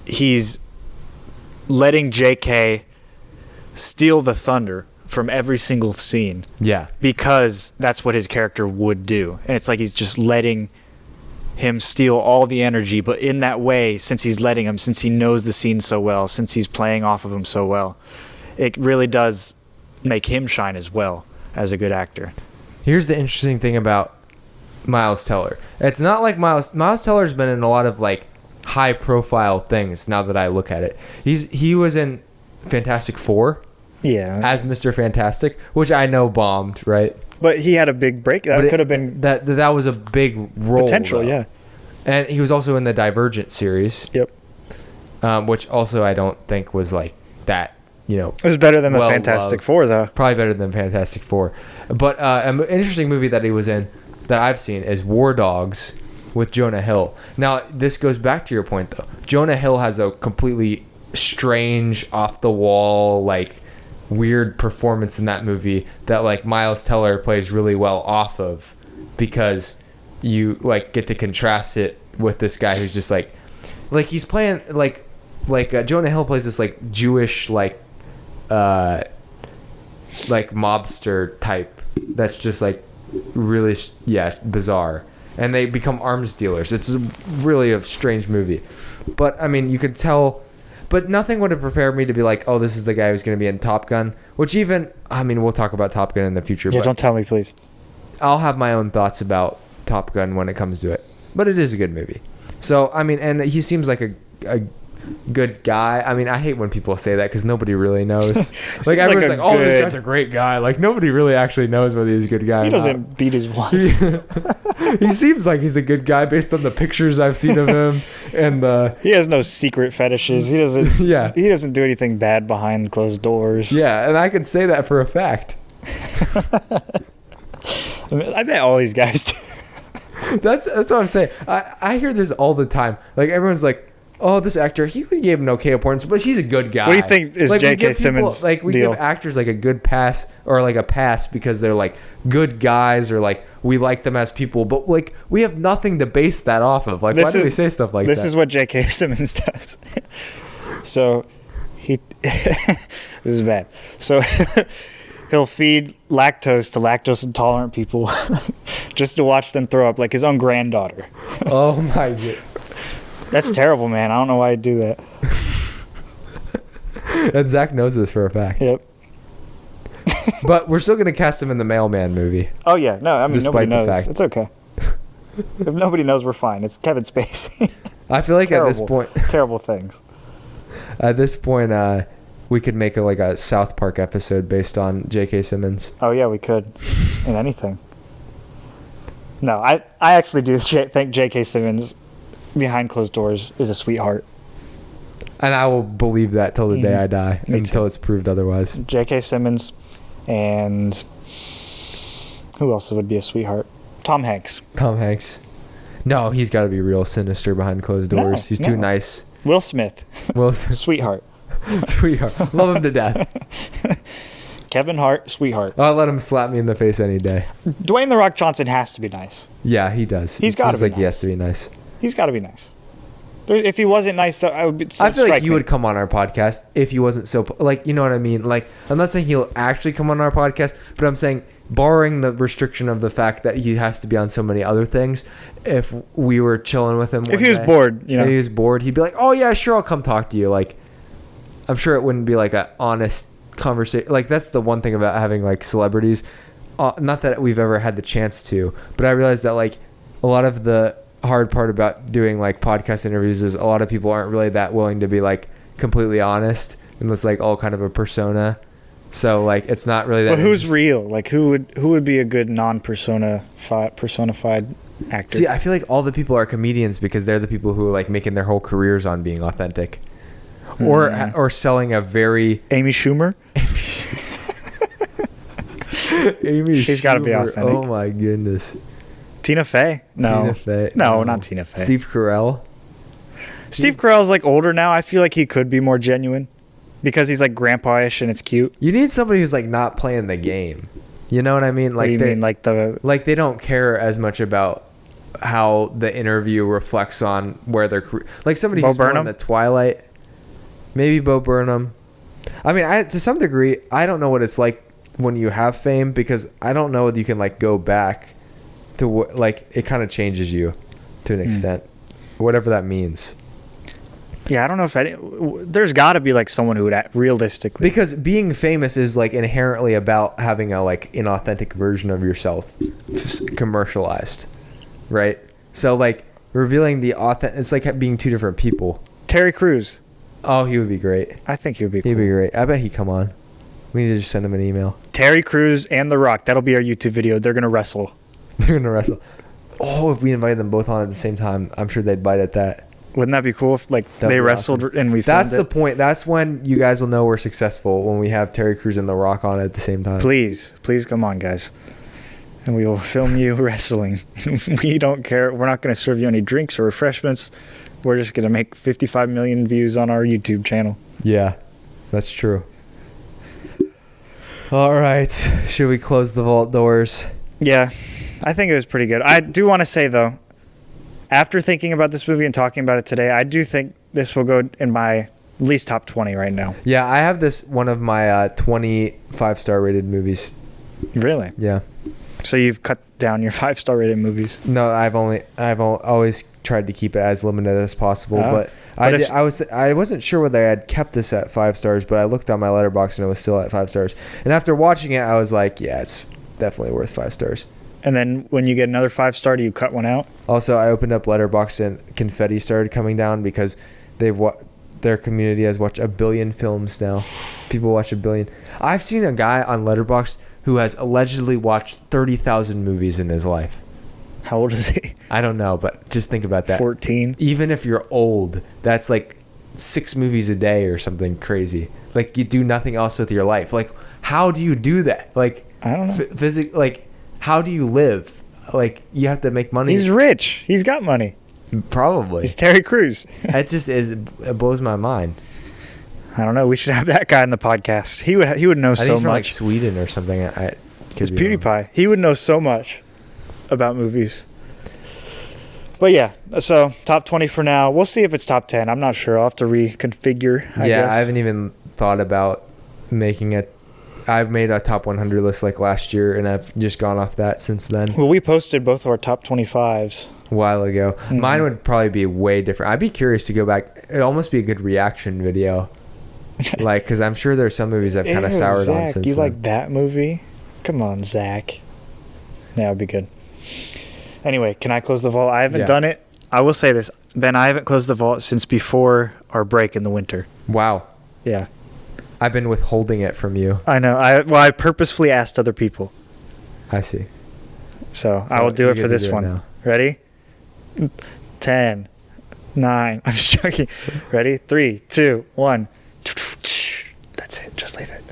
he's letting JK steal the thunder from every single scene. Yeah. Because that's what his character would do. And it's like he's just letting him steal all the energy, but in that way, since he's letting him, since he knows the scene so well, since he's playing off of him so well, it really does make him shine as well as a good actor. Here's the interesting thing about Miles Teller. It's not like Miles Teller's been in a lot of like high profile things now that I look at it. He was in Fantastic Four. Yeah. As Mr. Fantastic, which I know bombed, right? But he had a big break. That could have been that was a big role. Potential, though. yeah. And he was also in the Divergent series. Yep. Which also I don't think was like that, you know. It was better than the Fantastic Four, though. Probably better than Fantastic Four. But an interesting movie that he was in that I've seen is War Dogs with Jonah Hill. Now, this goes back to your point, though. Jonah Hill has a completely strange, off-the-wall, like, weird performance in that movie that, like, Miles Teller plays really well off of, because you, like, get to contrast it with this guy who's just, like he's playing, like Jonah Hill plays this, like, Jewish, like mobster type that's just, like, really, bizarre. And they become arms dealers. It's really a strange movie. But, I mean, you could tell... But nothing would have prepared me to be like, oh, this is the guy who's going to be in Top Gun. Which even... I mean, we'll talk about Top Gun in the future. Yeah, but don't tell me, please. I'll have my own thoughts about Top Gun when it comes to it. But it is a good movie. So, I mean, and he seems like a good guy. I mean, I hate when people say that because nobody really knows. Like, everyone's like, oh, this guy's a great guy. Like, nobody really actually knows whether he's a good guy. He doesn't beat his wife. He seems like he's a good guy based on the pictures I've seen of him. And he has no secret fetishes. He doesn't. Yeah. He doesn't do anything bad behind closed doors. Yeah, and I can say that for a fact. I bet all these guys do. That's what I'm saying. I hear this all the time. Like, everyone's like, oh, this actor, he gave him an okay performance, but he's a good guy. What do you think is like, J.K. Simmons' like, we deal? give actors like a good pass or like a pass because they're like good guys or like we like them as people, but like we have nothing to base that off of. Like, why do we say stuff like that? This is what J.K. Simmons does. So this is bad. So he'll feed lactose to lactose intolerant people just to watch them throw up, like his own granddaughter. Oh my god. That's terrible, man. I don't know why I'd do that. And Zach knows this for a fact. Yep. But we're still going to cast him in the Mailman movie. Oh, yeah. No, I mean, nobody knows. Fact. It's okay. If nobody knows, we're fine. It's Kevin Spacey. I feel like at this point... Terrible things. At this point, we could make a South Park episode based on J.K. Simmons. Oh, yeah, we could. In anything. No, I actually do think J.K. Simmons... behind closed doors is a sweetheart, and I will believe that till the day I die. Me until too. It's proved otherwise. J.K. Simmons, and who else would be a sweetheart? Tom Hanks. No, he's got to be real sinister behind closed doors. No, He's too nice. Will Smith. Sweetheart. Sweetheart. Love him to death. Kevin Hart, sweetheart. I'll let him slap me in the face any day. Dwayne "The Rock" Johnson has to be nice. Yeah, he does. He's got to be like nice. He has to be nice. He's got to be nice. If he wasn't nice, though, I feel like you would come on our podcast if he wasn't so... Like, you know what I mean? Like, I'm not saying he'll actually come on our podcast, but I'm saying, barring the restriction of the fact that he has to be on so many other things, if we were chilling with him if he was bored, you know. If he was bored, he'd be like, oh, yeah, sure, I'll come talk to you. Like, I'm sure it wouldn't be like an honest conversation. Like, that's the one thing about having, like, celebrities. Not that we've ever had the chance to, but I realized that, like, a lot of the hard part about doing like podcast interviews is a lot of people aren't really that willing to be like completely honest, and it's like all kind of a persona. So like it's not really that. Well, who's real? Like who would be a good personified actor? See, I feel like all the people are comedians because they're the people who are like making their whole careers on being authentic, or selling a very Amy Schumer. She's got to be authentic. Oh my goodness. Tina Fey? No. Tina Fey? No, not Tina Fey. Steve Carell? Steve Carell's like older now. I feel like he could be more genuine because he's like grandpa-ish and it's cute. You need somebody who's like not playing the game. You know what I mean? Like what do you mean? Like they don't care as much about how the interview reflects on where they're like somebody who's more in the Twilight. Maybe Bo Burnham. I mean, to some degree, I don't know what it's like when you have fame, because I don't know if you can like go back to like it kind of changes you to an extent, whatever that means. Yeah, I don't know if there's got to be like someone who would act realistically, because being famous is like inherently about having a like inauthentic version of yourself commercialized, right? So like revealing the authentic, it's like being two different people. Terry Crews. Oh, he would be great. I think he would be cool. He'd be great. I bet he'd come on. We need to just send him an email. Terry Crews and The Rock. That'll be our YouTube video. They're gonna wrestle. They're gonna wrestle. Oh, if we invited them both on at the same time, I'm sure they'd bite at that. Wouldn't that be cool if like they wrestled awesome. And we filmed That's the point. That's when you guys will know we're successful, when we have Terry Crews and The Rock on at the same time. Please come on, guys. And we will film you wrestling. We don't care. We're not going to serve you any drinks or refreshments. We're just going to make 55 million views on our YouTube channel. Yeah, that's true. All right. Should we close the vault doors? Yeah, I think it was pretty good. I do want to say, though, after thinking about this movie and talking about it today, I do think this will go in my at least top 20 right now. Yeah, I have this one of my 20 5-star rated movies. Really? Yeah. So you've cut down your 5-star rated movies? No, I've always tried to keep it as limited as possible, but I wasn't sure whether I had kept this at 5 stars, but I looked on my Letterboxd and it was still at 5 stars. And after watching it, I was like, yeah, it's definitely worth 5 stars. And then when you get another 5-star, do you cut one out? Also, I opened up Letterboxd and confetti started coming down because their community has watched 1 billion films now. People watch 1 billion. I've seen a guy on Letterboxd who has allegedly watched 30,000 movies in his life. How old is he? I don't know, but just think about that. 14. Even if you're old, that's like 6 movies a day or something crazy. Like, you do nothing else with your life. Like, how do you do that? Like, I don't know. Like, how do you live? Like, you have to make money. He's rich. He's got money. Probably. He's Terry Crews. It blows my mind. I don't know. We should have that guy in the podcast. He would know so much. He's from like much. Sweden or something. It's PewDiePie. He would know so much about movies. But yeah, so top 20 for now. We'll see if it's top 10. I'm not sure. I'll have to reconfigure, I guess. I haven't even thought about making it. I've made a top 100 list like last year, and I've just gone off that since then. Well, we posted both of our top 25s a while ago. Mm-hmm. Mine would probably be way different. I'd be curious to go back. It'd almost be a good reaction video. Like, because I'm sure there's some movies I've kind of soured Zach, on since you then. like that movie? Come on, Zach. That would be good. Anyway, can I close the vault? I haven't done it. I will say this, Ben, I haven't closed the vault since before our break in the winter. Wow. Yeah. I've been withholding it from you. I know. I purposefully asked other people. I see. So I will do it for this one. Now. Ready? 10, 9. I'm just joking. Ready? 3, 2, 1. That's it. Just leave it.